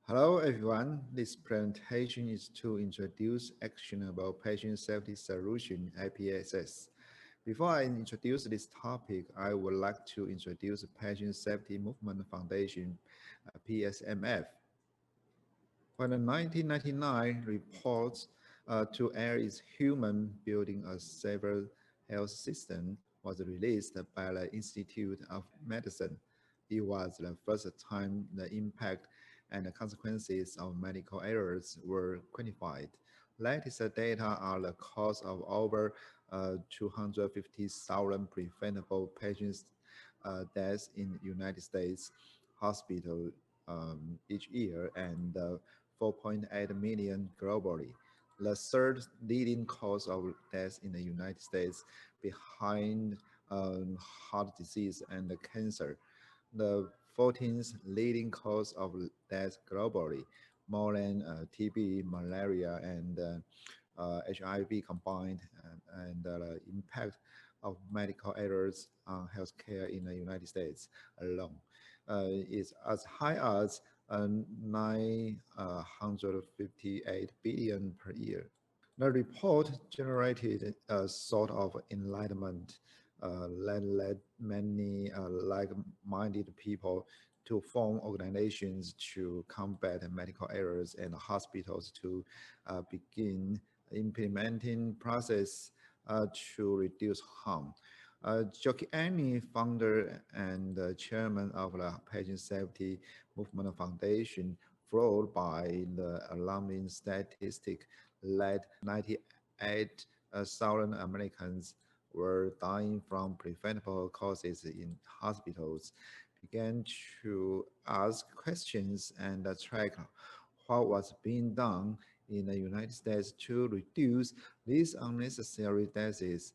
Hello everyone, this presentation is to introduce Actionable Patient Safety Solution, APSS. Before I introduce this topic, I would like to introduce Patient Safety Movement Foundation, PSMF. When the 1999 report to air is human building a safer health system was released by the Institute of Medicine. It was the first time the impact and the consequences of medical errors were quantified. Latest data are the cause of over 250,000 preventable patients deaths in the United States hospital each year and 4.8 million globally. The third leading cause of death in the United States behind heart disease and cancer. The 14th leading cause of death globally, more than TB, malaria, and HIV combined, and the impact of medical errors on healthcare in the United States alone is as high as 958 billion per year. The report generated a sort of enlightenment that led many like-minded people to form organizations to combat medical errors and hospitals to begin implementing process to reduce harm. Giuliani, founder and chairman of the Patient Safety Movement Foundation, floored by the alarming statistic that 98,000 Americans were dying from preventable causes in hospitals, began to ask questions and track what was being done in the United States to reduce these unnecessary deaths.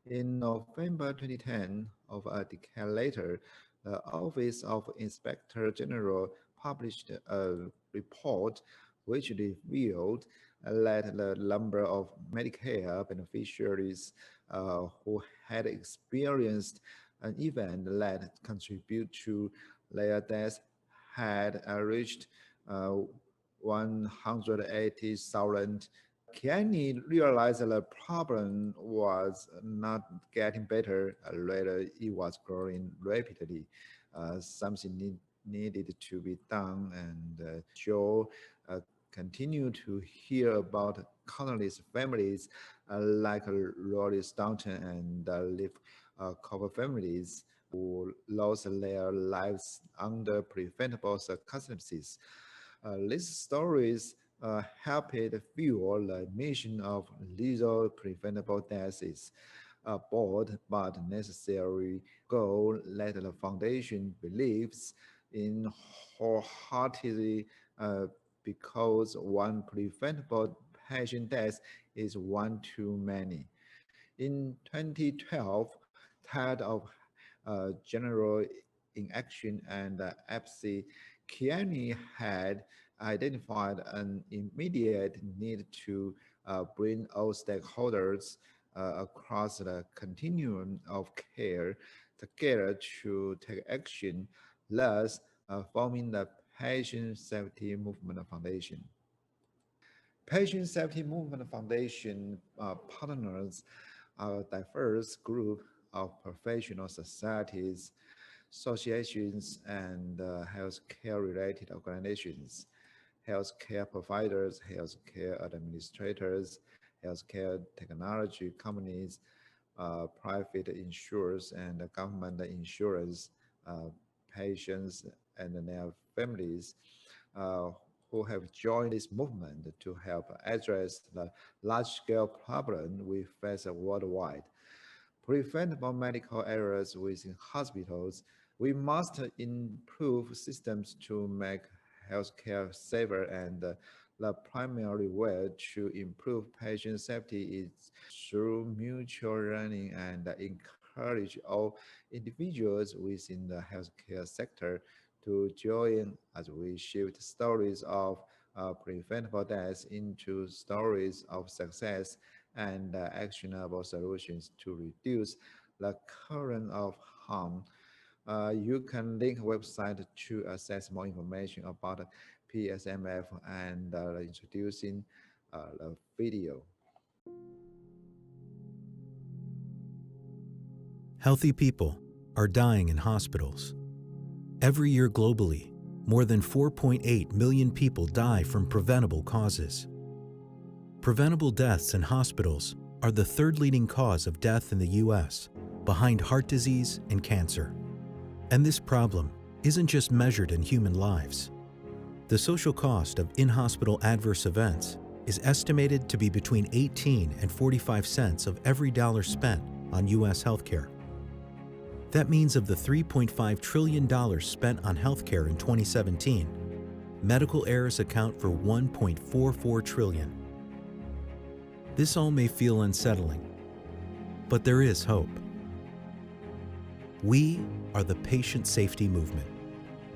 In November 2010, of a decade later, the Office of Inspector General published a report which revealed that the number of Medicare beneficiaries who had experienced an event that contributed to their death had reached 180,000. Kenny realized that the problem was not getting better, rather it was growing rapidly. Something needed to be done, and Joe continued to hear about countless families like Rory Staunton and Liv Cooper families who lost their lives under preventable circumstances. These stories helped fuel the mission of lethal preventable deaths, a bold but necessary goal that the foundation believes in wholeheartedly because one preventable patient death is one too many. In 2012, tired of general inaction and apathy, Kiani had identified an immediate need to bring all stakeholders across the continuum of care together to take action, thus forming the Patient Safety Movement Foundation. Patient Safety Movement Foundation partners a diverse group of professional societies, associations, and healthcare-related organizations, healthcare providers, healthcare administrators, healthcare technology companies, private insurers, and government insurers, patients and their families uh, who have joined this movement to help address the large-scale problem we face worldwide. Preventable medical errors within hospitals. We must improve systems to make healthcare safer, and the primary way to improve patient safety is through mutual learning and encourage all individuals within the healthcare sector to join as we shift stories of preventable deaths into stories of success and actionable solutions to reduce the current of harm. You can link website to access more information about PSMF and introducing the video. Healthy people are dying in hospitals. Every year globally, more than 4.8 million people die from preventable causes. Preventable deaths in hospitals are the third leading cause of death in the U.S., behind heart disease and cancer. And this problem isn't just measured in human lives. The social cost of in-hospital adverse events is estimated to be between 18 and 45 cents of every dollar spent on U.S. healthcare. That means of the $3.5 trillion spent on healthcare in 2017, medical errors account for $1.44 trillion. This all may feel unsettling, but there is hope. We are the patient safety movement,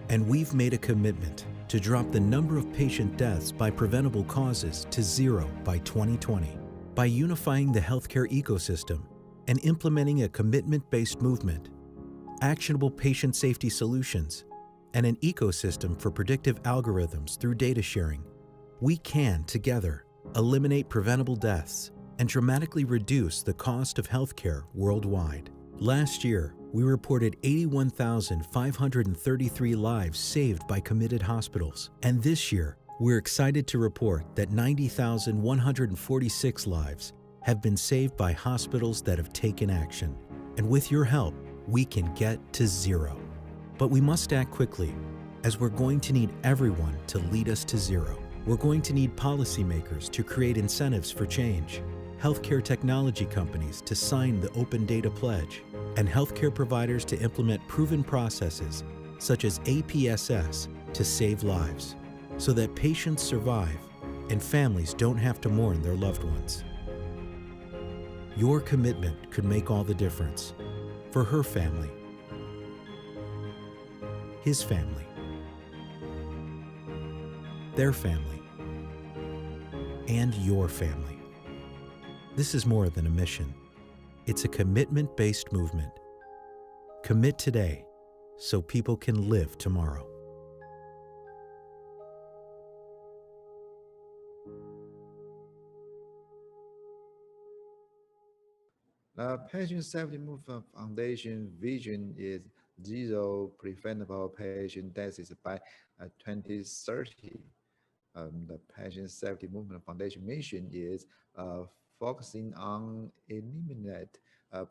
and we've made a commitment to drop the number of patient deaths by preventable causes to 0 by 2020 by unifying the healthcare ecosystem and implementing a commitment-based movement, actionable patient safety solutions, and an ecosystem for predictive algorithms through data sharing. We can, together, eliminate preventable deaths and dramatically reduce the cost of healthcare worldwide. Last year, we reported 81,533 lives saved by committed hospitals. And this year, we're excited to report that 90,146 lives have been saved by hospitals that have taken action. And with your help, we can get to 0. But we must act quickly, as we're going to need everyone to lead us to 0. We're going to need policymakers to create incentives for change, healthcare technology companies to sign the Open Data Pledge, and healthcare providers to implement proven processes such as APSS to save lives, so that patients survive and families don't have to mourn their loved ones. Your commitment could make all the difference for her family, his family, their family, and your family. This is more than a mission. It's a commitment-based movement. Commit today so people can live tomorrow. The Patient Safety Movement Foundation vision is zero preventable patient deaths by 2030. The Patient Safety Movement Foundation mission is focusing on eliminate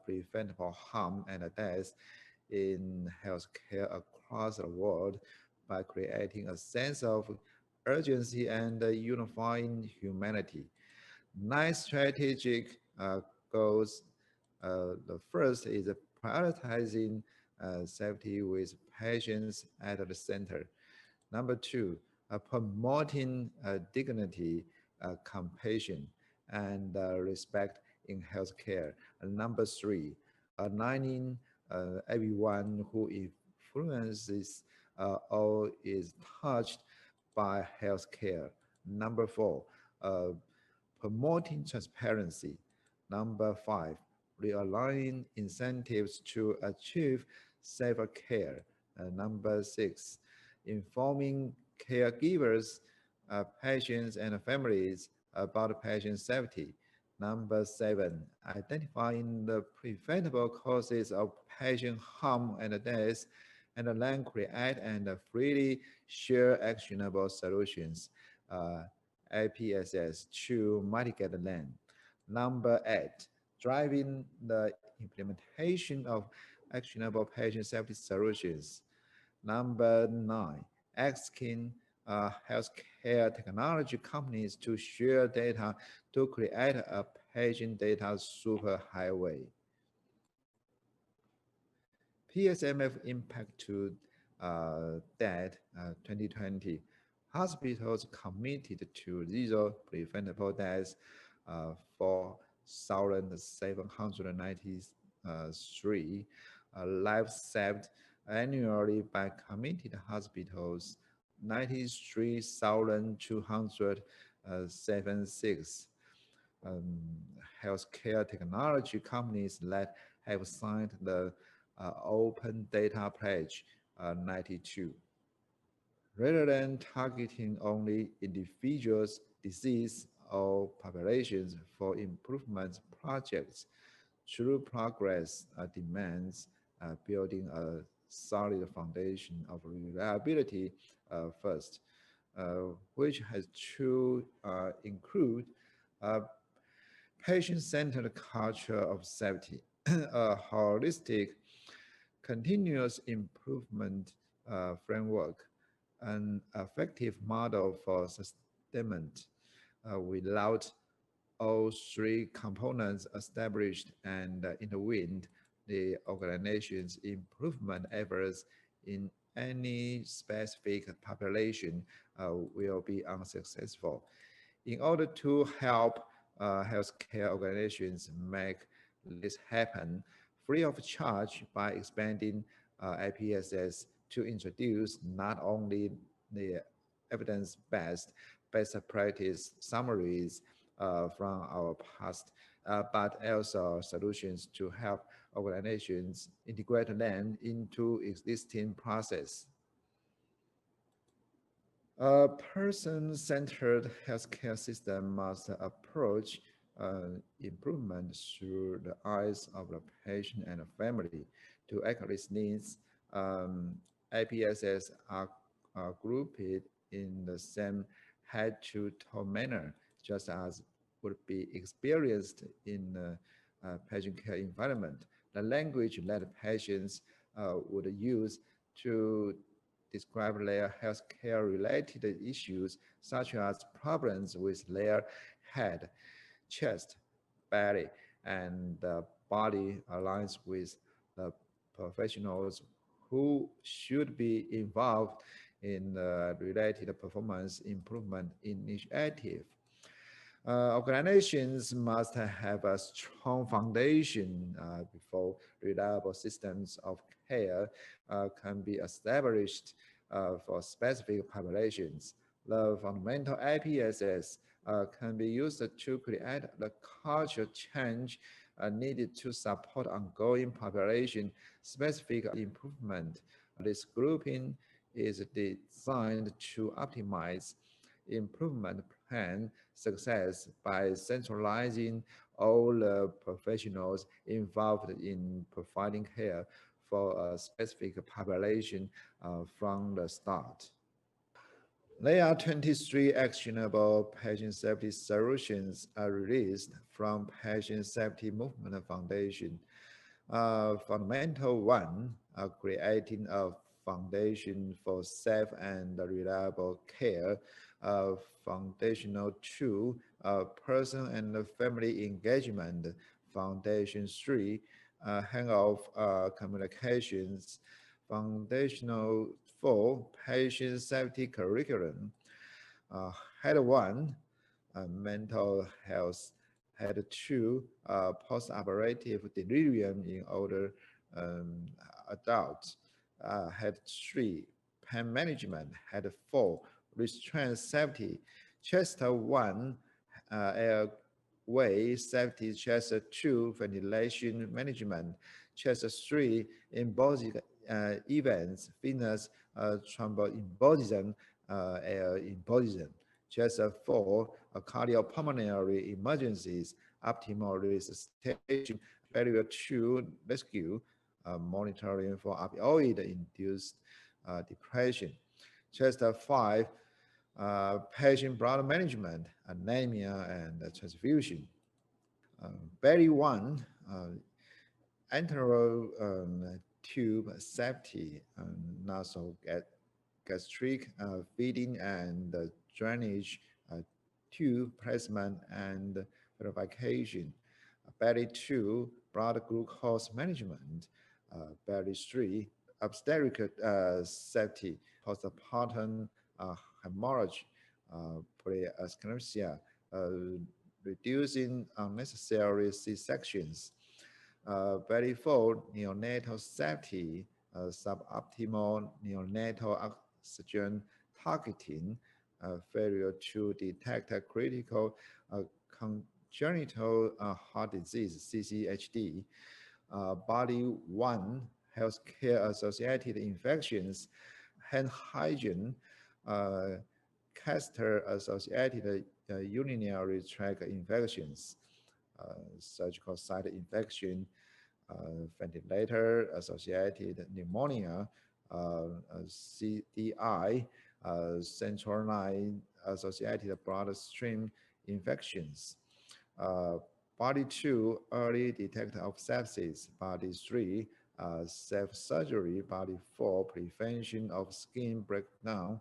preventable harm and death in healthcare across the world by creating a sense of urgency and unifying humanity. Nine strategic goals. The first is prioritizing safety with patients at the center. Number two, promoting dignity, compassion, and respect in healthcare. And number three, aligning everyone who influences or is touched by healthcare. Number four, uh, promoting transparency. Number five, realigning incentives to achieve safer care. Number six, informing caregivers, patients, and families about patient safety. Number seven, identifying the preventable causes of patient harm and death, and then create and freely share actionable solutions, APSS, to mitigate them. Number eight, driving the implementation of actionable patient safety solutions. Number nine, asking healthcare technology companies to share data to create a patient data superhighway. PSMF impact to death 2020. Hospitals committed to zero preventable deaths 4,793 lives saved annually by committed hospitals 93,276. um, healthcare technology companies that have signed the Open Data Pledge 92. rather than targeting only individuals, disease, or populations for improvement projects. True progress demands building a solid foundation of reliability first, which has to include a patient-centered culture of safety, a holistic, continuous improvement framework, an effective model for sustainment. Without all three components established and intervened, the organization's improvement efforts in any specific population will be unsuccessful. In order to help healthcare organizations make this happen free of charge by expanding APSS to introduce not only the evidence-based best practice summaries from our past, but also solutions to help organizations integrate them into existing process. A person-centered healthcare system must approach improvement through the eyes of the patient and the family. To address needs, APSS are grouped in the same head-to-toe manner, just as would be experienced in a patient care environment. The language that patients would use to describe their healthcare related issues, such as problems with their head, chest, belly, and the body aligns with the professionals who should be involved in the related performance improvement initiative. Organizations must have a strong foundation before reliable systems of care can be established for specific populations. The fundamental APSS can be used to create the cultural change needed to support ongoing population-specific improvement. This grouping is designed to optimize improvement plan success by centralizing all the professionals involved in providing care for a specific population from the start. There are 23 actionable patient safety solutions released from Patient Safety Movement Foundation. Fundamental one, creating a foundation for safe and reliable care. Foundational two, person and family engagement. Foundation three, handoff communications. Foundational four, patient safety curriculum. Head one, mental health. Head two, post-operative delirium in older adults. Head three, pain management. Head four, restraint safety. Chest one, airway safety. Chest two, ventilation management. Chest three, embolic events, venous thromboembolism, air embolism. Chest four, cardiopulmonary emergencies, optimal resuscitation, failure to rescue, monitoring for opioid-induced depression. Chest five, patient blood management, anemia, and transfusion. Belly one, enteral tube safety, gastric feeding and drainage tube placement and purification. Belly two, blood glucose management. Belly three, obstetric safety, postpartum hemorrhage, preeclampsia, reducing unnecessary C-sections. Belly four, neonatal safety, suboptimal neonatal oxygen targeting, failure to detect a critical congenital heart disease, CCHD. Body one, healthcare associated infections, hand hygiene, uh, catheter-associated urinary tract infections, surgical site infection, ventilator-associated pneumonia, CDI, central line associated bloodstream infections. Uh, Body 2, early detection of sepsis. Body 3, safe surgery. Body 4, prevention of skin breakdown.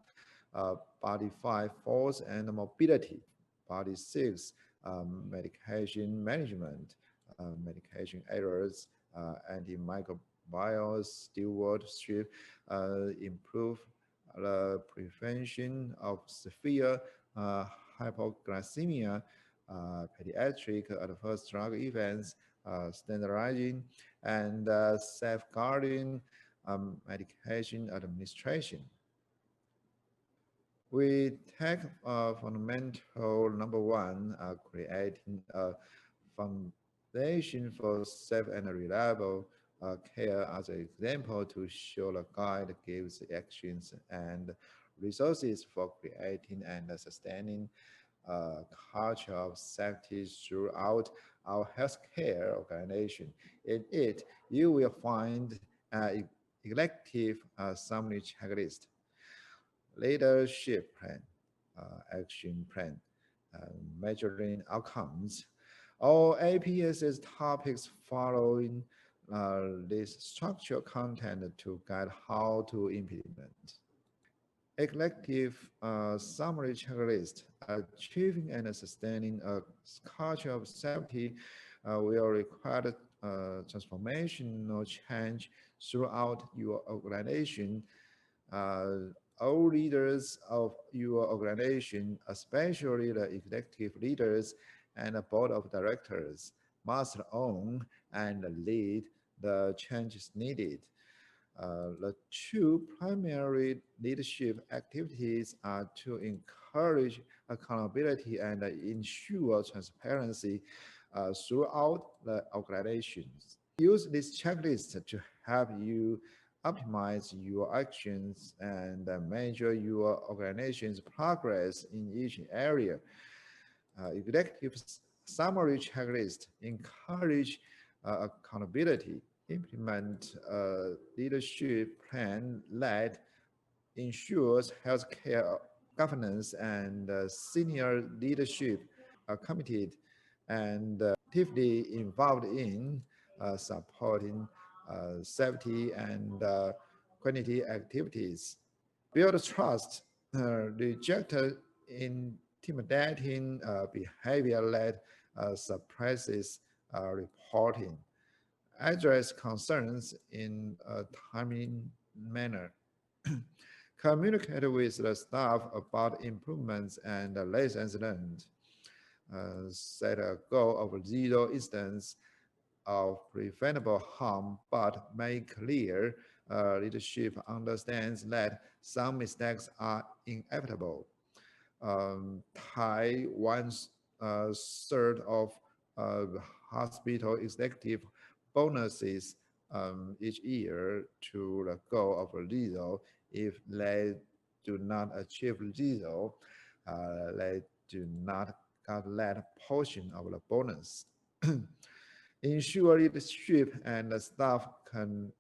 Body 5, force and mobility. Body 6, medication management, medication errors, antimicrobial stewardship, improve the prevention of severe uh, hypoglycemia, pediatric adverse drug events, standardizing, and safeguarding medication administration. We take fundamental number one, creating a foundation for safe and reliable care as an example to show the guide gives actions and resources for creating and sustaining a culture of safety throughout our healthcare organization. In it, you will find an elective summary checklist, leadership plan, action plan, measuring outcomes. All APSS topics following this structured content to guide how to implement. A collective summary checklist, achieving and sustaining a culture of safety will require transformational change throughout your organization. uh, all leaders of your organization, especially the executive leaders and the board of directors, must own and lead the changes needed. The two primary leadership activities are to encourage accountability and ensure transparency throughout the organizations. Use this checklist to help you optimize your actions and measure your organization's progress in each area. Executive summary checklist encourage accountability, implement a leadership plan that ensures healthcare governance, and senior leadership are committed and actively involved in supporting safety and quality activities. Build trust, reject intimidating behavior that suppresses reporting, address concerns in a timely manner, communicate with the staff about improvements and lessons learned, set a goal of zero incidents of preventable harm, but make clear leadership understands that some mistakes are inevitable. Tie third of uh, hospital executive bonuses each year to the goal of zero. If they do not achieve zero, they do not get that portion of the bonus. Ensure leadership and the staff can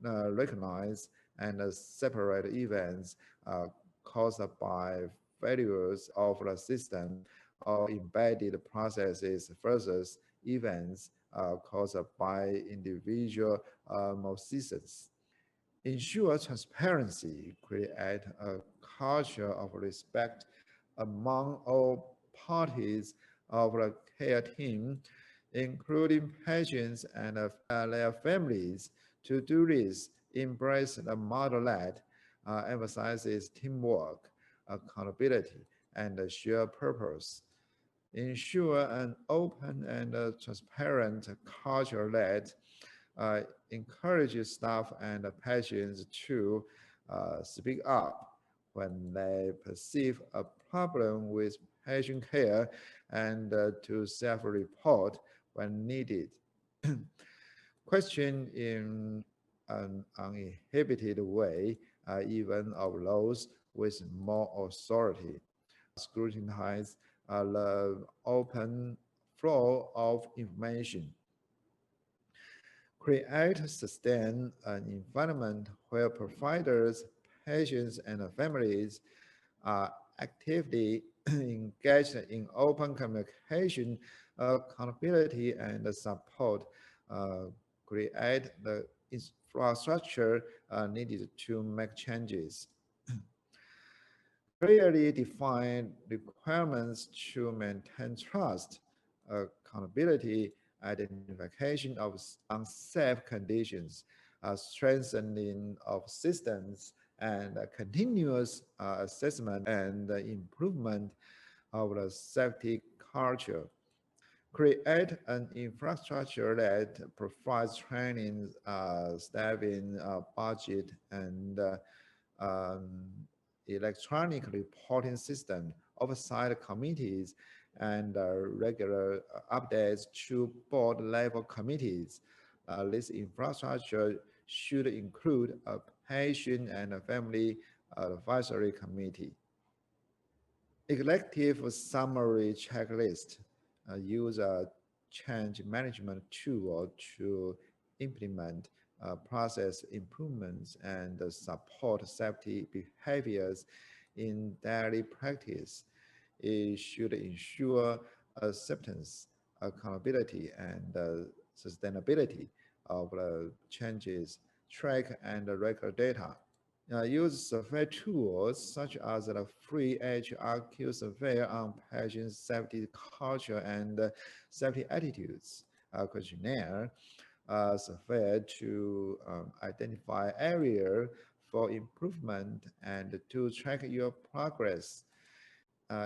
recognize and separate events caused by failures of the system or embedded processes versus events caused by individual malfeasance. Ensure transparency, create a culture of respect among all parties of the care team, including patients and their families. To do this, embrace the model that emphasizes teamwork, accountability, and a shared purpose. Ensure an open and transparent culture that encourages staff and patients to speak up when they perceive a problem with patient care and to self-report when needed. Question in an uninhibited way, even of those with more authority, scrutinize the open flow of information, create, sustain an environment where providers, patients, and families are actively engaged in open communication, accountability, and support, uh, create the infrastructure needed to make changes. Clearly defined requirements to maintain trust, accountability, identification of unsafe conditions, strengthening of systems, and continuous assessment and improvement of the safety culture. Create an infrastructure that provides training, staffing, budget, and um, electronic reporting system, oversight committees, and regular updates to board level committees. This infrastructure should include a patient and a family advisory committee. Executive summary checklist use a change management tool to implement process improvements and support safety behaviors in daily practice. It should ensure acceptance, accountability, and sustainability of the changes, track and record data. Use survey tools such as the free HRQ survey on patient safety culture and safety attitudes questionnaire survey to identify area for improvement and to track your progress.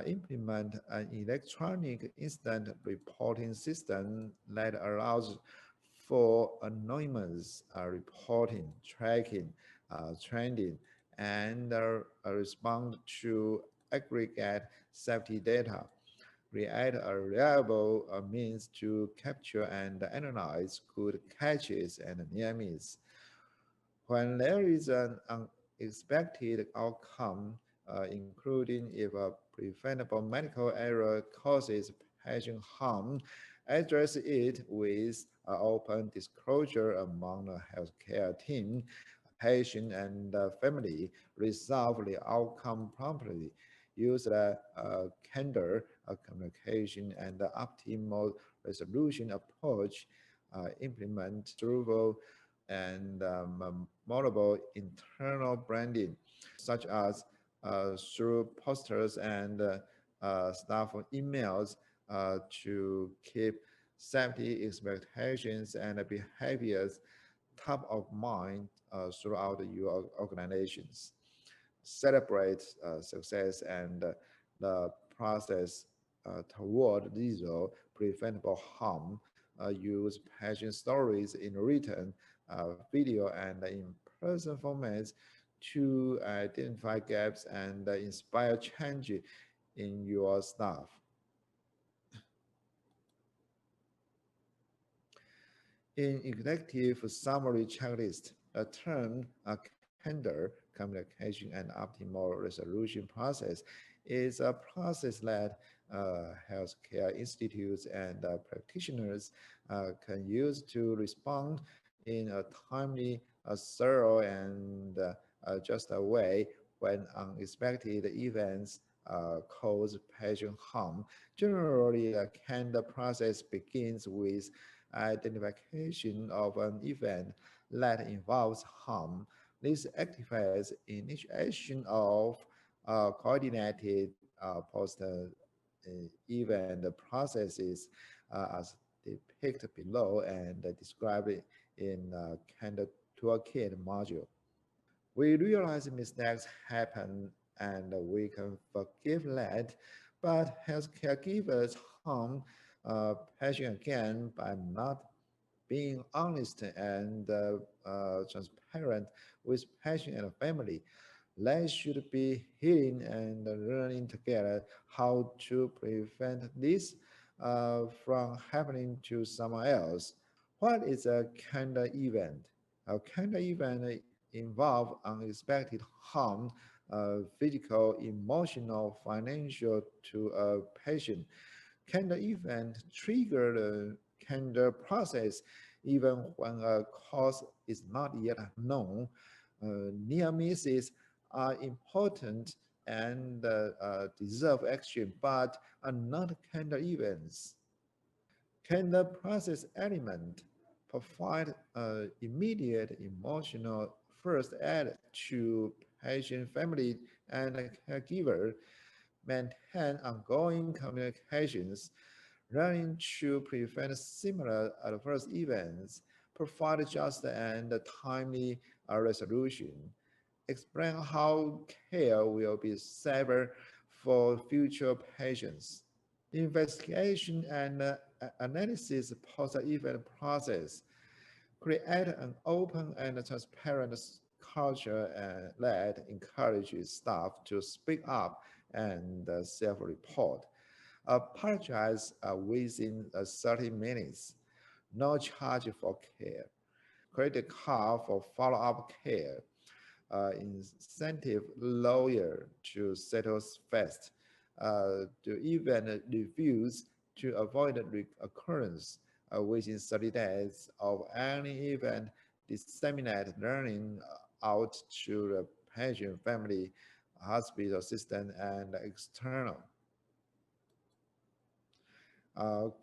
Implement an electronic instant reporting system that allows for anonymous reporting, tracking, trending, and respond to aggregate safety data. Create a reliable means to capture and analyze good catches and near miss. When there is an unexpected outcome, including if a preventable medical error causes patient harm, address it with open disclosure among the healthcare team, patient, and family. Resolve the outcome promptly. Use the candor communication and the optimal resolution approach. Implement thorough and memorable internal branding, such as through posters and staff emails to keep safety expectations and behaviors top of mind throughout your organizations. Celebrate success and the process toward zero preventable harm. Use patient stories in written, video, and in-person formats to identify gaps and inspire change in your staff. In executive summary checklist, a term, a candor, communication, and optimal resolution process is a process that healthcare institutes and practitioners can use to respond in a timely, thorough, and just a way when unexpected events cause patient harm. Generally, the candor process begins with identification of an event that involves harm. This activates initiation of coordinated post-event processes as depicted below and described in Candor Toolkit module. We realize mistakes happen and we can forgive that, but healthcare givers harm patient again by not being honest and transparent with patient and family. They should be healing and learning together how to prevent this from happening to someone else. What is a kind of event? A kind of event involve unexpected harm physical, emotional, financial to a patient. Can the event trigger the can the process even when a cause is not yet known? Near misses are important and deserve action, but are not kind of events. Can the process element provide immediate emotional first aid to patient, family, and caregiver, maintain ongoing communications, running to prevent similar adverse events, provide just and timely resolution, explain how care will be safer for future patients. Investigation and analysis post-event process create an open and transparent culture that encourages staff to speak up and self-report. Apologize within 30 minutes. No charge for care. Credit card for follow-up care. Incentive lawyer to settle fast. To event reviews to avoid recurrence within 30 days of any event, disseminate learning out to the patient, family, hospital system, and external.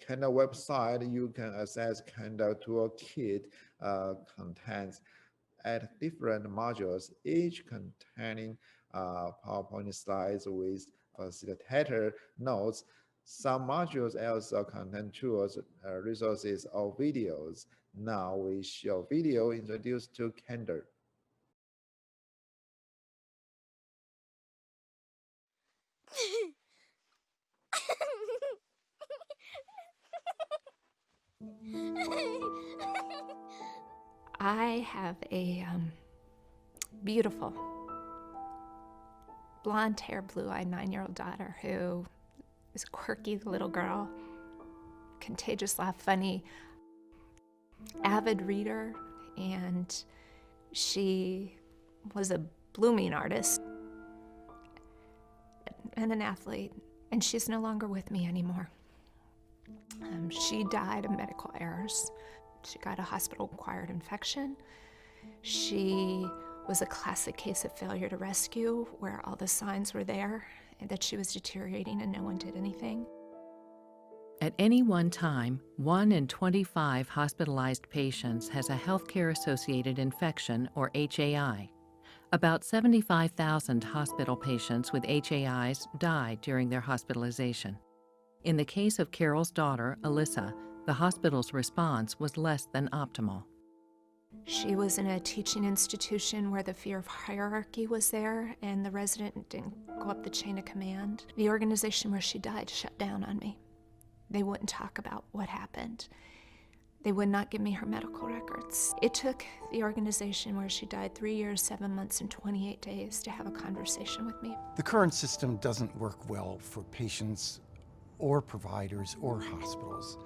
Kind of website you can access kind of toolkit contents at different modules, each containing PowerPoint slides with facilitator notes. Some modules also contain tools, resources, or videos. Now we show video introduced to Candor. I have a beautiful blonde hair, blue-eyed 9-year-old daughter who is a quirky little girl, contagious laugh, funny, avid reader, and she was a blooming artist and an athlete, and she's no longer with me anymore. She died of medical errors. She got a hospital-acquired infection. She was a classic case of failure to rescue, where all the signs were there and that she was deteriorating and no one did anything. At any one time, 1 in 25 hospitalized patients has a healthcare-associated infection, or HAI. About 75,000 hospital patients with HAIs died during their hospitalization. In the case of Carol's daughter, Alyssa, the hospital's response was less than optimal. She was in a teaching institution where the fear of hierarchy was there and the resident didn't go up the chain of command. The organization where she died shut down on me. They wouldn't talk about what happened. They would not give me her medical records. It took the organization where she died 3 years, 7 months, and 28 days to have a conversation with me. The current system doesn't work well for patients or providers or hospitals.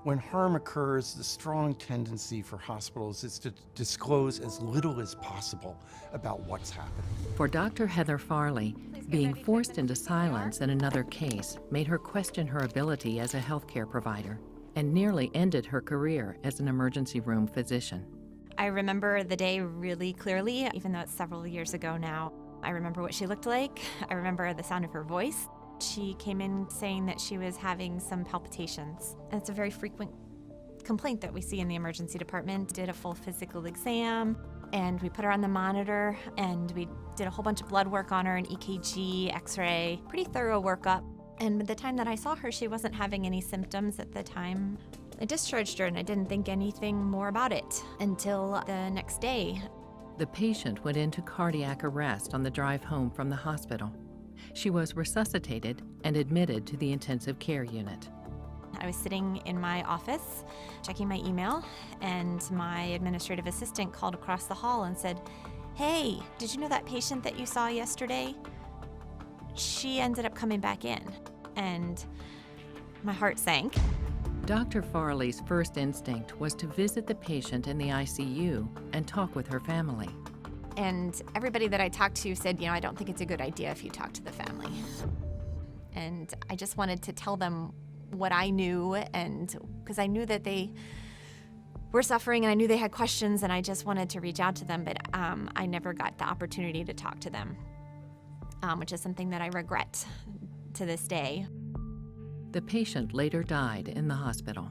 When harm occurs, the strong tendency for hospitals is to disclose as little as possible about what's happening. For Dr. Heather Farley, being forced into silence in another case made her question her ability as a healthcare provider and nearly ended her career as an emergency room physician. I remember the day really clearly, even though it's several years ago now. I remember what she looked like. I remember the sound of her voice. She came in saying that she was having some palpitations. And it's a very frequent complaint that we see in the emergency department. Did a full physical exam, and we put her on the monitor, and we did a whole bunch of blood work on her, an EKG, X-ray, pretty thorough workup. And by the time that I saw her, she wasn't having any symptoms at the time. I discharged her, and I didn't think anything more about it until the next day. The patient went into cardiac arrest on the drive home from the hospital. She was resuscitated and admitted to the intensive care unit. I was sitting in my office, checking my email, and my administrative assistant called across the hall and said, "Hey, did you know that patient that you saw yesterday? She ended up coming back in." And my heart sank. Dr. Farley's first instinct was to visit the patient in the ICU and talk with her family. And everybody that I talked to said, I don't think it's a good idea if you talk to the family. And I just wanted to tell them what I knew, and because I knew that they were suffering and I knew they had questions, and I just wanted to reach out to them, but I never got the opportunity to talk to them, which is something that I regret to this day. The patient later died in the hospital.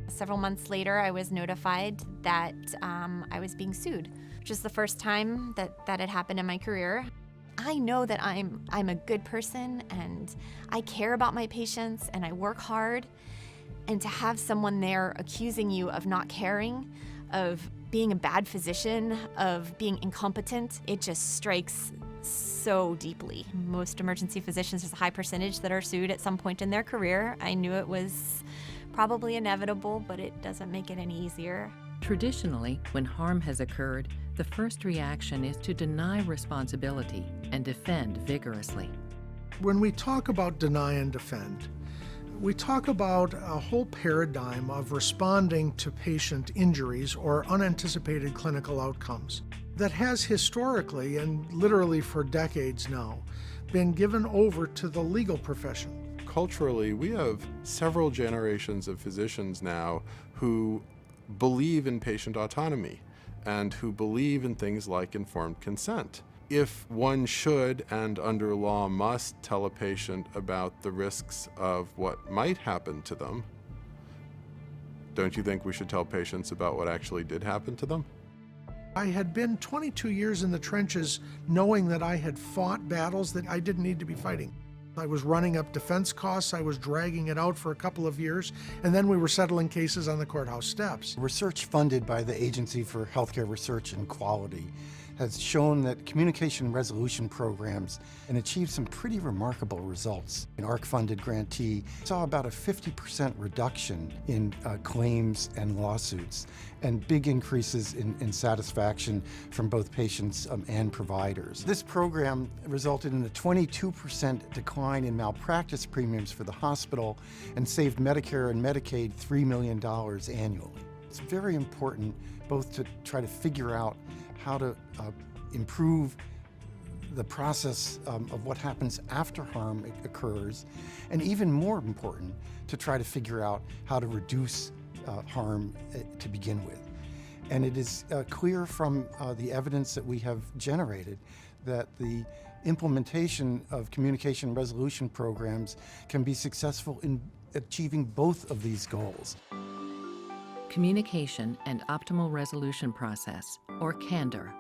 Several months later, I was notified that I was being sued, which is the first time that had happened in my career. I know that I'm a good person, and I care about my patients, and I work hard. And to have someone there accusing you of not caring, of being a bad physician, of being incompetent, it just strikes so deeply. Most emergency physicians, there's a high percentage that are sued at some point in their career. I knew it was probably inevitable, but it doesn't make it any easier. Traditionally, when harm has occurred, the first reaction is to deny responsibility and defend vigorously. When we talk about deny and defend, we talk about a whole paradigm of responding to patient injuries or unanticipated clinical outcomes that has historically, and literally for decades now, been given over to the legal profession. Culturally, we have several generations of physicians now who believe in patient autonomy and who believe in things like informed consent. If one should, and under law must, tell a patient about the risks of what might happen to them, don't you think we should tell patients about what actually did happen to them? I had been 22 years in the trenches knowing that I had fought battles that I didn't need to be fighting. I was running up defense costs, I was dragging it out for a couple of years, and then we were settling cases on the courthouse steps. Research funded by the Agency for Healthcare Research and Quality has shown that communication resolution programs and achieved some pretty remarkable results. An ARC-funded grantee saw about a 50% reduction in claims and lawsuits, and big increases in satisfaction from both patients and providers. This program resulted in a 22% decline in malpractice premiums for the hospital and saved Medicare and Medicaid $3 million annually. It's very important both to try to figure out how to improve the process of what happens after harm occurs, and even more important, to try to figure out how to reduce harm to begin with. And it is clear from the evidence that we have generated that the implementation of communication resolution programs can be successful in achieving both of these goals. Communication and Optimal Resolution Process, or CANDOR.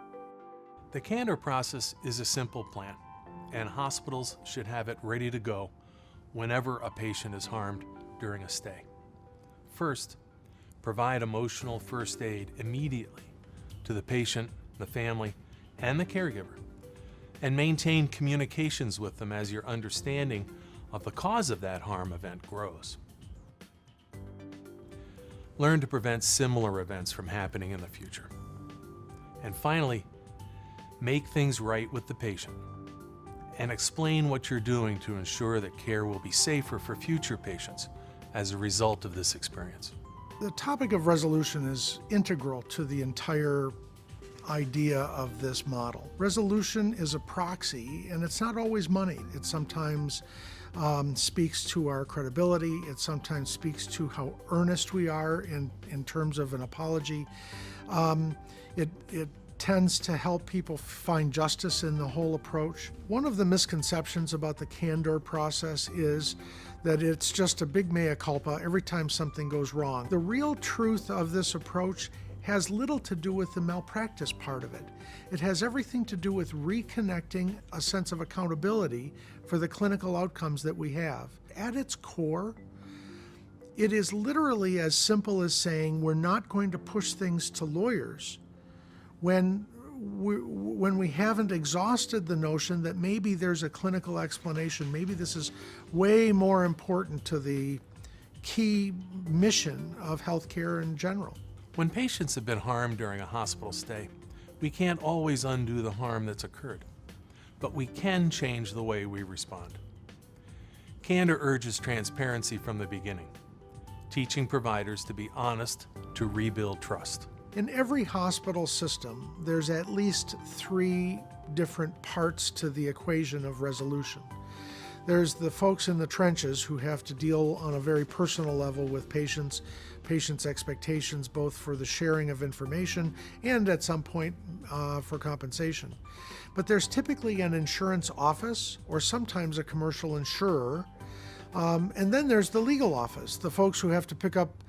The CANDOR process is a simple plan, and hospitals should have it ready to go whenever a patient is harmed during a stay. First, provide emotional first aid immediately to the patient, the family, and the caregiver, and maintain communications with them as your understanding of the cause of that harm event grows. Learn to prevent similar events from happening in the future. And finally, make things right with the patient and explain what you're doing to ensure that care will be safer for future patients as a result of this experience. The topic of resolution is integral to the entire idea of this model. Resolution is a proxy, and it's not always money. It sometimes speaks to our credibility. It sometimes speaks to how earnest we are in terms of an apology. It tends to help people find justice in the whole approach. One of the misconceptions about the CANDOR process is that it's just a big mea culpa every time something goes wrong. The real truth of this approach has little to do with the malpractice part of it. It has everything to do with reconnecting a sense of accountability for the clinical outcomes that we have. At its core, it is literally as simple as saying we're not going to push things to lawyers when we haven't exhausted the notion that maybe there's a clinical explanation, maybe this is way more important to the key mission of healthcare in general. When patients have been harmed during a hospital stay, we can't always undo the harm that's occurred, but we can change the way we respond. CANDOR urges transparency from the beginning, teaching providers to be honest to rebuild trust. In every hospital system, there's at least 3 different parts to the equation of resolution. There's the folks in the trenches who have to deal on a very personal level with patients' expectations, both for the sharing of information and at some point for compensation. But there's typically an insurance office or sometimes a commercial insurer. And then there's the legal office, the folks who have to pick up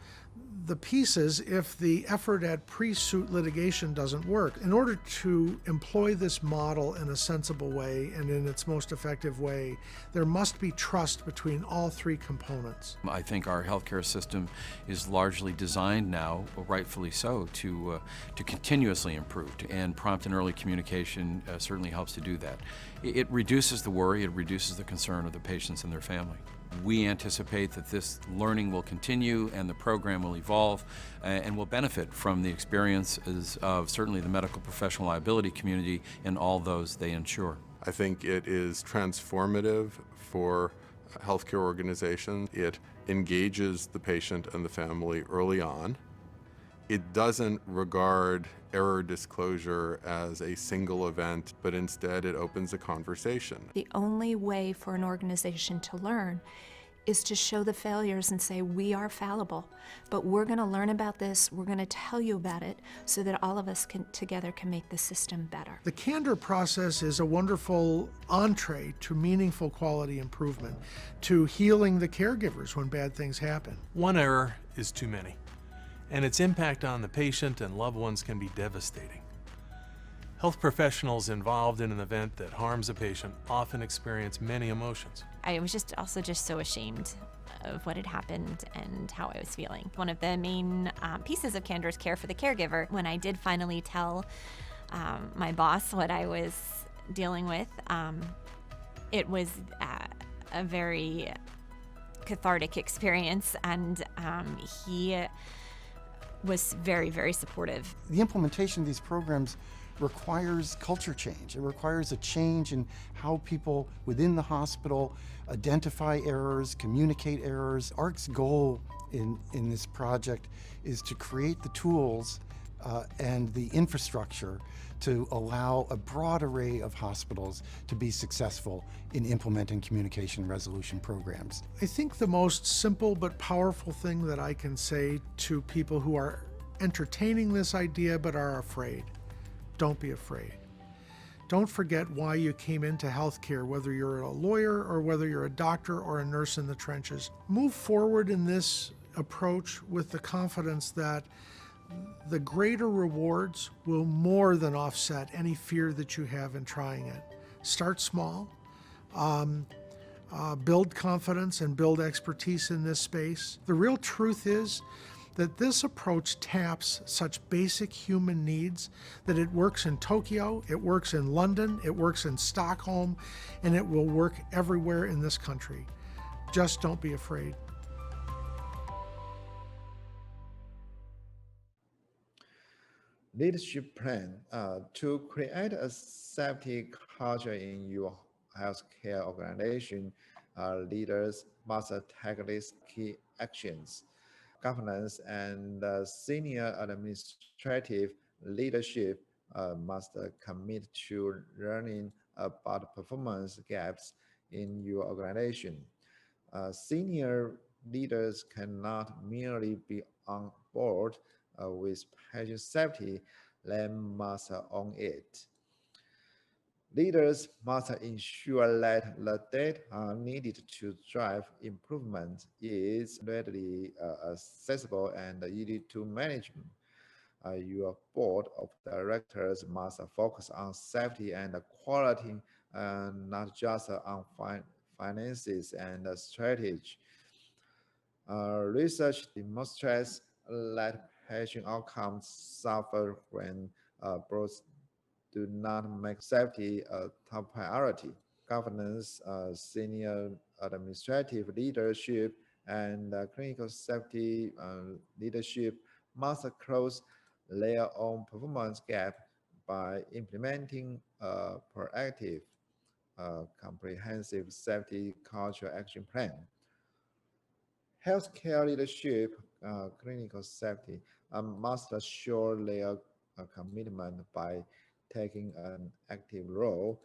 the pieces if the effort at pre-suit litigation doesn't work. In order to employ this model in a sensible way and in its most effective way, there must be trust between all 3 components. I think our healthcare system is largely designed now, rightfully so, to continuously improve, and prompt and early communication certainly helps to do that. It reduces the worry, it reduces the concern of the patients and their family. We anticipate that this learning will continue and the program will evolve and will benefit from the experiences of certainly the medical professional liability community and all those they insure. I think it is transformative for healthcare organizations. It engages the patient and the family early on. It doesn't regard error disclosure as a single event, but instead it opens a conversation. The only way for an organization to learn is to show the failures and say, we are fallible, but we're going to learn about this, we're going to tell you about it, so that all of us together can make the system better. The candor process is a wonderful entree to meaningful quality improvement, to healing the caregivers when bad things happen. One error is too many, and its impact on the patient and loved ones can be devastating. Health professionals involved in an event that harms a patient often experience many emotions. I was just so ashamed of what had happened and how I was feeling. One of the main pieces of candor is care for the caregiver. When I did finally tell my boss what I was dealing with, it was a very cathartic experience, and he was very, very supportive. The implementation of these programs requires culture change. It requires a change in how people within the hospital identify errors, communicate errors. ARC's goal in this project is to create the tools and the infrastructure to allow a broad array of hospitals to be successful in implementing communication resolution programs. I think the most simple but powerful thing that I can say to people who are entertaining this idea but are afraid: don't be afraid. Don't forget why you came into healthcare, whether you're a lawyer or whether you're a doctor or a nurse in the trenches. Move forward in this approach with the confidence that the greater rewards will more than offset any fear that you have in trying it. Start small, build confidence and build expertise in this space. The real truth is that this approach taps such basic human needs that it works in Tokyo, it works in London, it works in Stockholm, and it will work everywhere in this country. Just don't be afraid. Leadership plan to create a safety culture in your healthcare organization. Leaders must take these key actions. Governance and senior administrative leadership must commit to learning about performance gaps in your organization. Senior leaders cannot merely be on board with patient safety, they must own it. Leaders must ensure that the data needed to drive improvement is readily accessible and easy to manage. Your board of directors must focus on safety and quality, not just on finances and strategy. Research demonstrates that patient outcomes suffer when boards do not make safety a top priority. Governance, senior administrative leadership, and clinical safety leadership must close their own performance gap by implementing a proactive, comprehensive safety culture action plan. Healthcare leadership clinical safety must assure their commitment by taking an active role.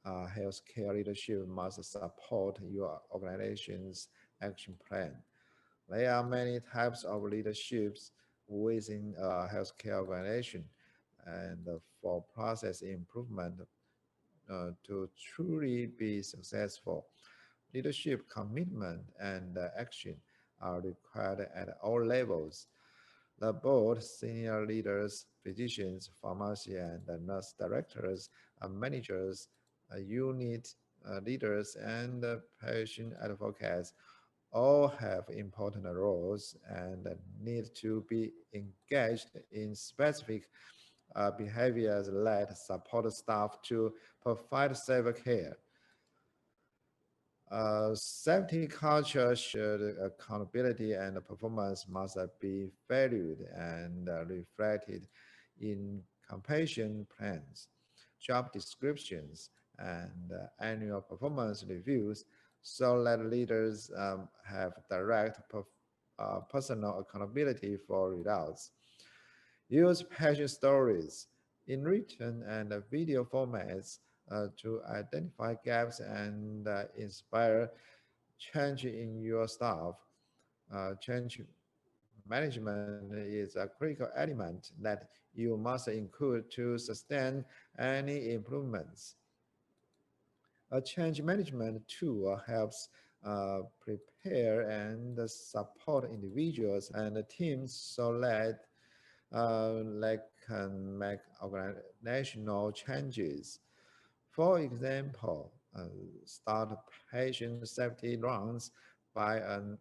Healthcare leadership must support your organization's action plan. There are many types of leaderships within a healthcare organization, and for process improvement to truly be successful, leadership commitment and action are required at all levels. The board, senior leaders, physicians, pharmacy and nurse directors, managers, unit leaders, and patient advocates all have important roles and need to be engaged in specific behaviors that support staff to provide safe care. Safety culture should accountability and performance must be valued and reflected in compensation plans, job descriptions, and annual performance reviews so that leaders have direct personal accountability for results. Use patient stories in written and video formats to identify gaps and inspire change in your staff. Change management is a critical element that you must include to sustain any improvements. A change management tool helps prepare and support individuals and teams so that they can make organizational changes. For example, start patient safety rounds by an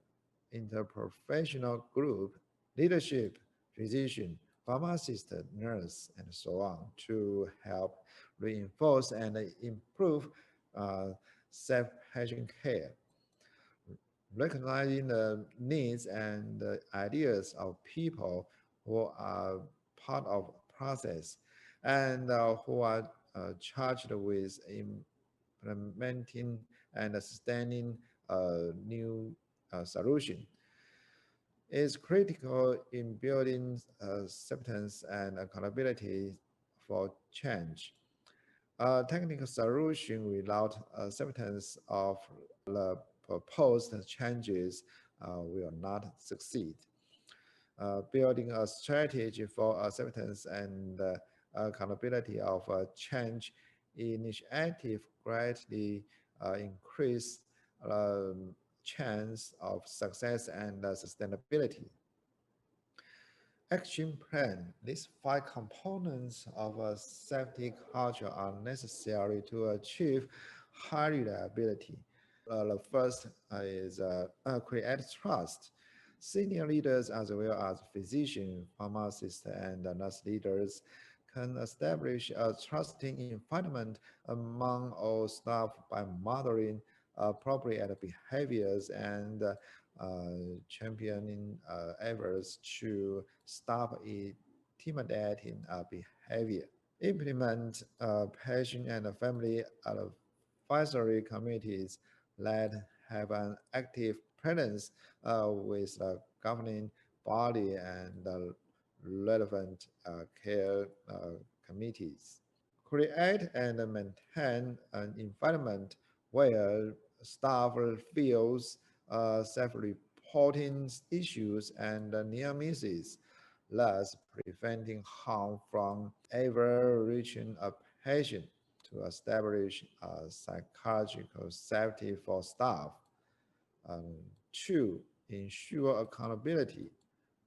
interprofessional group, leadership, physician, pharmacist, nurse, and so on to help reinforce and improve uh, safe patient care. Recognizing the needs and the ideas of people who are part of process and who are charged with implementing and sustaining a new solution is critical in building acceptance and accountability for change. A technical solution without acceptance of the proposed changes will not succeed. Building a strategy for acceptance and accountability of a change initiative greatly increase chance of success and sustainability. Action plan. These five components of a safety culture are necessary to achieve high reliability. The first is create trust. Senior leaders as well as physicians, pharmacists, and nurse leaders can establish a trusting environment among all staff by modeling appropriate behaviors and championing efforts to stop intimidating behavior. Implement patient and family advisory committees that have an active presence with the governing body and the relevant care committees. Create and maintain an environment where staff feels safe reporting issues and near misses, thus preventing harm from ever reaching a patient. To establish psychological safety for staff. Um, Two, ensure accountability.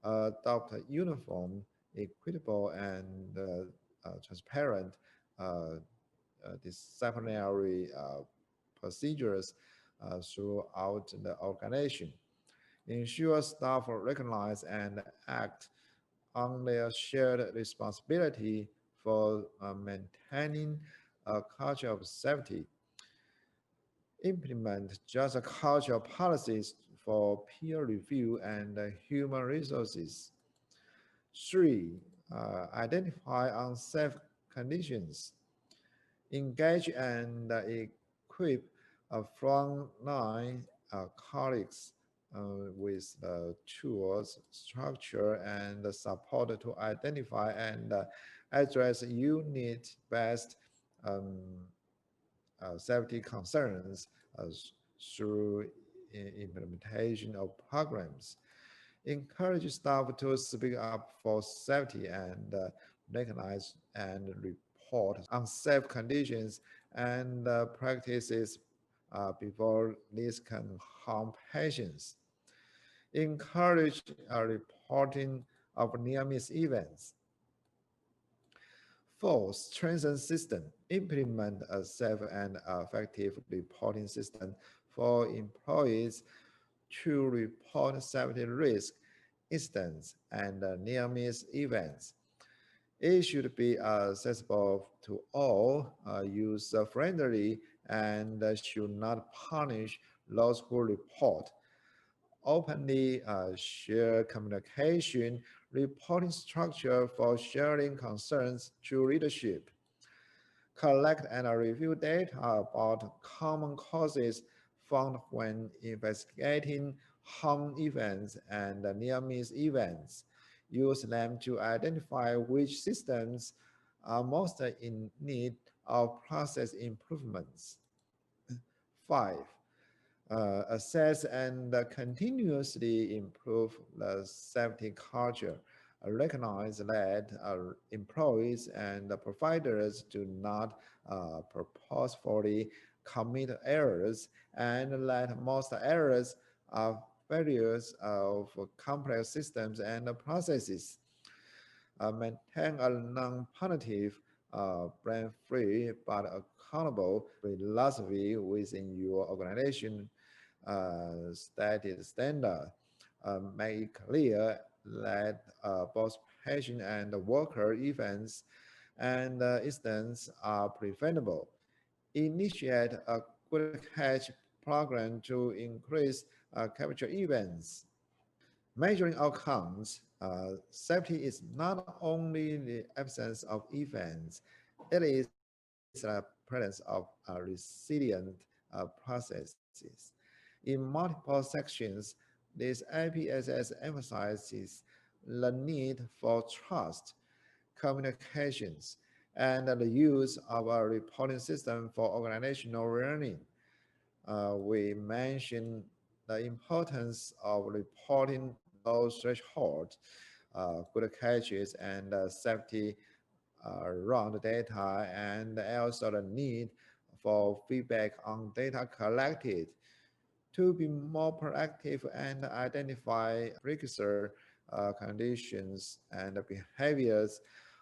Adopt a uniform, equitable, and transparent disciplinary procedures throughout the organization. Ensure staff recognize and act on their shared responsibility for maintaining a culture of safety. Implement just cultural policies for peer review and human resources. Three, identify unsafe conditions. Engage and equip frontline colleagues with tools, structure, and support to identify and address unit-based um, safety concerns through implementation of programs. Encourage staff to speak up for safety and recognize and report unsafe conditions and practices before this can harm patients. Encourage reporting of near-miss events. Four, strengthen system. Implement a safe and effective reporting system for employees to report safety risk, incidents, and near-miss events. It should be accessible to all, user-friendly, and should not punish those who report. Openly share communication, reporting structure for sharing concerns to leadership. Collect and review data about common causes found when investigating harm events and near-miss events. Use them to identify which systems are most in need of process improvements. Five, assess and continuously improve the safety culture. Recognize that employees and providers do not purposefully commit errors, and that most errors are failures of complex systems and processes. Maintain a non-punitive, blame-free but accountable philosophy within your organization. Stated standard. Make it clear that both patient and worker events and incidents are preventable. Initiate a good catch program to increase capture events. Measuring outcomes, safety is not only the absence of events, it is a presence of resilient processes. In multiple sections, this APSS emphasizes the need for trust, communications, and the use of a reporting system for organizational learning. We mentioned the importance of reporting low thresholds, good catches, and safety around data, and also the need for feedback on data collected to be more proactive and identify precursor conditions and behaviors.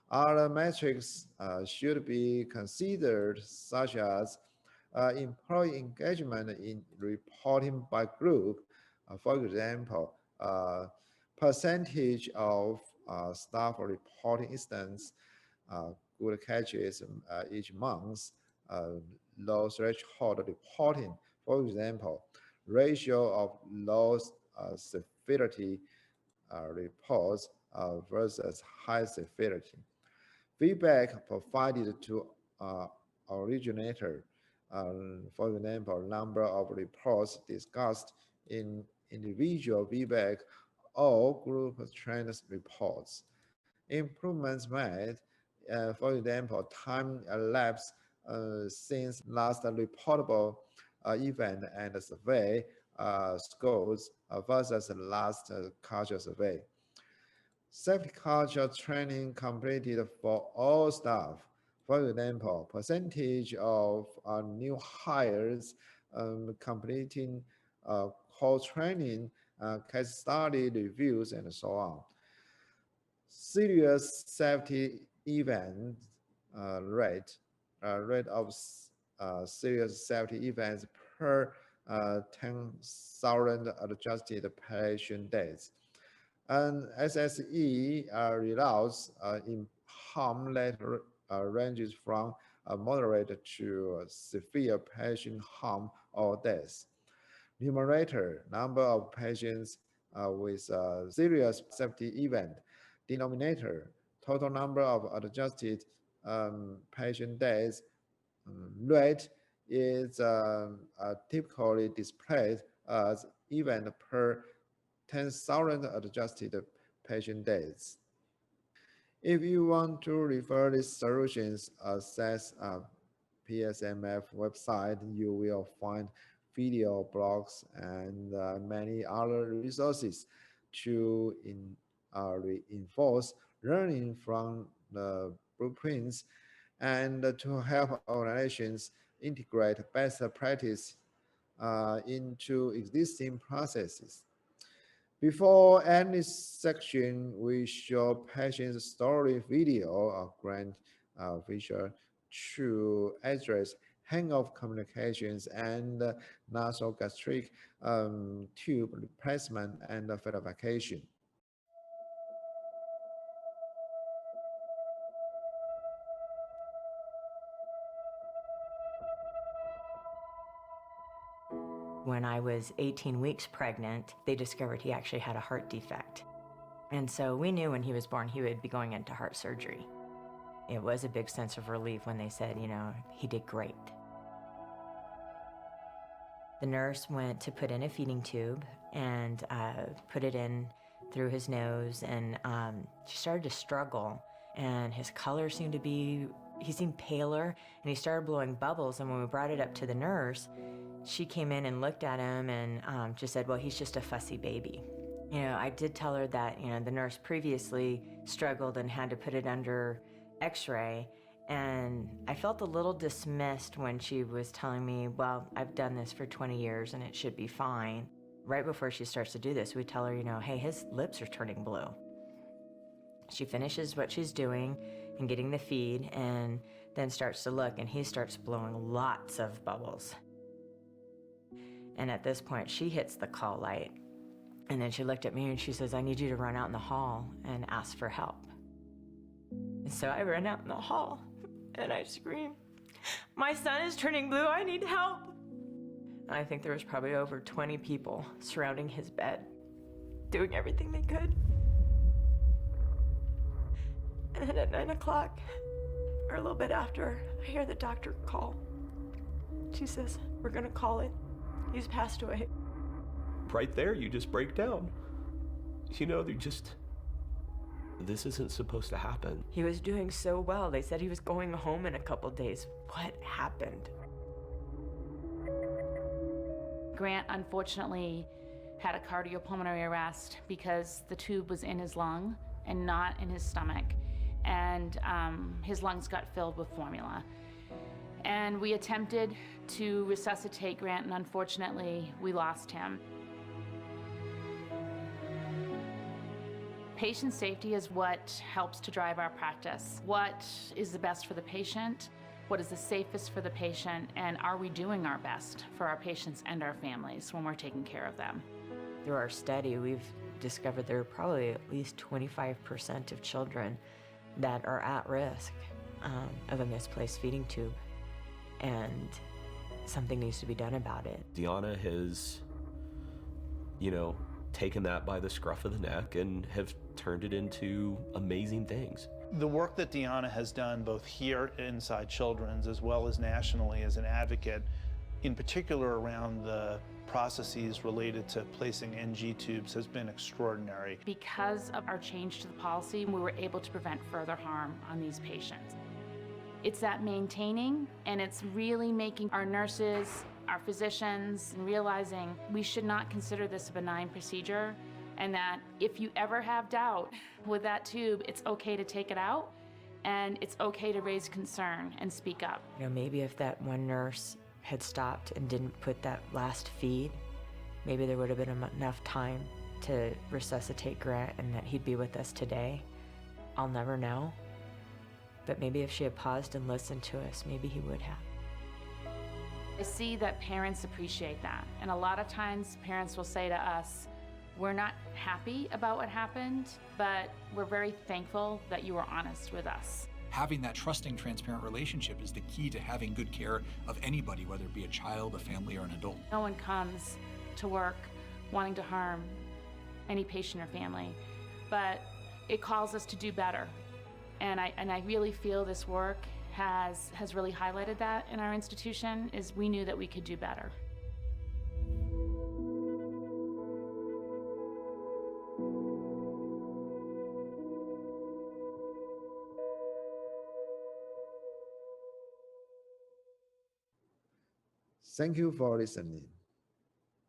Other metrics should be considered, such as employee engagement in reporting by group. For example, percentage of staff reporting instance, good catches each month, low threshold reporting. For example, ratio of low severity reports versus high severity. Feedback provided to originator. For example, number of reports discussed in individual feedback or group trends reports. Improvements made, for example, time elapsed since last reportable event and survey scores versus last culture survey. Safety culture training completed for all staff. For example, percentage of new hires completing core training, case study reviews, and so on. Serious safety event rate, rate of serious safety events per 10,000 adjusted patient days. And SSE results in harm that ranges from moderate to severe patient harm or death. Numerator, number of patients with serious safety event. Denominator, total number of adjusted patient days. Rate is typically displayed event per 10,000 adjusted patient days. If you want to refer these solutions, access PSMF website, you will find video blogs and many other resources to reinforce learning from the blueprints and to help organizations integrate best practice into existing processes. Before any section, we show patient story video of Grant Fisher to address hangoff communications and nasogastric tube replacement and verification. When I was 18 weeks pregnant, they discovered he actually had a heart defect. And so we knew when he was born he would be going into heart surgery. It was a big sense of relief when they said, he did great. The nurse went to put in a feeding tube and put it in through his nose, and she started to struggle, and his color seemed paler, and he started blowing bubbles. And when we brought it up to the nurse, she came in and looked at him and just said, well, he's just a fussy baby. I did tell her that, the nurse previously struggled and had to put it under x-ray. And I felt a little dismissed when she was telling me, well, I've done this for 20 years and it should be fine. Right before she starts to do this, we tell her, hey, his lips are turning blue. She finishes what she's doing and getting the feed, and then starts to look, and he starts blowing lots of bubbles. And at this point, she hits the call light. And then she looked at me and she says, I need you to run out in the hall and ask for help. And so I ran out in the hall and I screamed, my son is turning blue, I need help. And I think there was probably over 20 people surrounding his bed, doing everything they could. And then at 9 o'clock, or a little bit after, I hear the doctor call. She says, we're gonna call it. He's passed away. Right there, you just break down. This isn't supposed to happen. He was doing so well. They said he was going home in a couple days. What happened? Grant, unfortunately, had a cardiopulmonary arrest because the tube was in his lung and not in his stomach. And his lungs got filled with formula. And we attempted to resuscitate Grant, and unfortunately, we lost him. Patient safety is what helps to drive our practice. What is the best for the patient? What is the safest for the patient? And are we doing our best for our patients and our families when we're taking care of them? Through our study, we've discovered there are probably at least 25% of children that are at risk of a misplaced feeding tube. And something needs to be done about it. Deanna has, taken that by the scruff of the neck and have turned it into amazing things. The work that Deanna has done both here inside Children's as well as nationally as an advocate, in particular around the processes related to placing NG tubes, has been extraordinary. Because of our change to the policy, we were able to prevent further harm on these patients. It's that maintaining, and it's really making our nurses, our physicians, and realizing we should not consider this a benign procedure, and that if you ever have doubt with that tube, it's okay to take it out, and it's okay to raise concern and speak up. Maybe if that one nurse had stopped and didn't put that last feed, maybe there would have been enough time to resuscitate Grant and that he'd be with us today. I'll never know. But maybe if she had paused and listened to us, maybe he would have. I see that parents appreciate that. And a lot of times parents will say to us, we're not happy about what happened, but we're very thankful that you were honest with us. Having that trusting, transparent relationship is the key to having good care of anybody, whether it be a child, a family, or an adult. No one comes to work wanting to harm any patient or family, but it calls us to do better. And I really feel this work has really highlighted that in our institution, is we knew that we could do better. Thank you for listening.